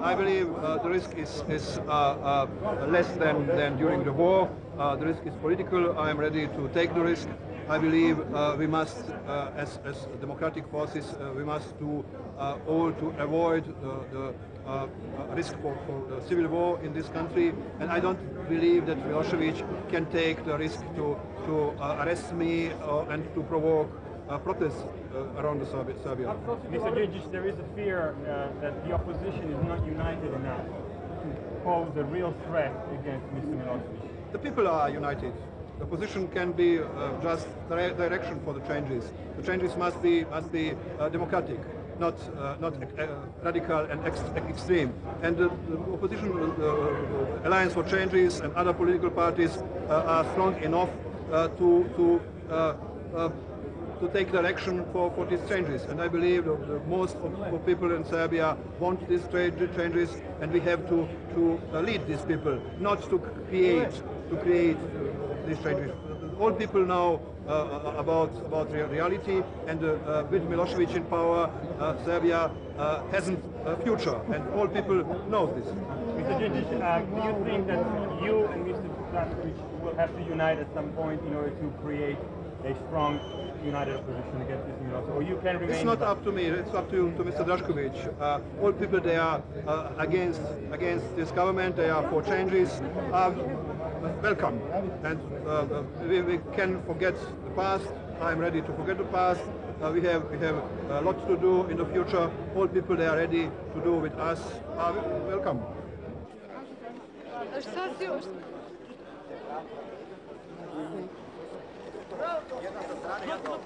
I believe the risk is less than during the war. The risk is political. I am ready to take the risk. I believe we must, as democratic forces, we must do all to avoid the risk for civil war in this country. And I don't believe that Milosevic can take the risk to arrest me and to provoke protests around Serbia. Mr. Đinđić, there is a fear that the opposition is not united enough to pose a real threat against Mr. Milosevic. The people are united. The opposition can be just direction for the changes. The changes must be democratic, not radical and extreme. And the opposition, Alliance for Changes and other political parties are strong enough to take direction for these changes. And I believe that most of people in Serbia want these changes, and we have to lead these people, not to create these changes. All people know about reality, and with Milosevic in power, Serbia hasn't a future, and all people know this. Mr. Đinđić, do you think that you and Mr. Drašković will have to unite at some point in order to create a strong united opposition against this Milosevic, or you can remain? It's not up to me. It's up to Mr. Drašković. All people they are against this government. They are for changes. Welcome, and we can forget the past. I'm ready to forget the past. We have a lot to do in the future. All people they are ready to do with us. Welcome. Jedna sa strane, jedna od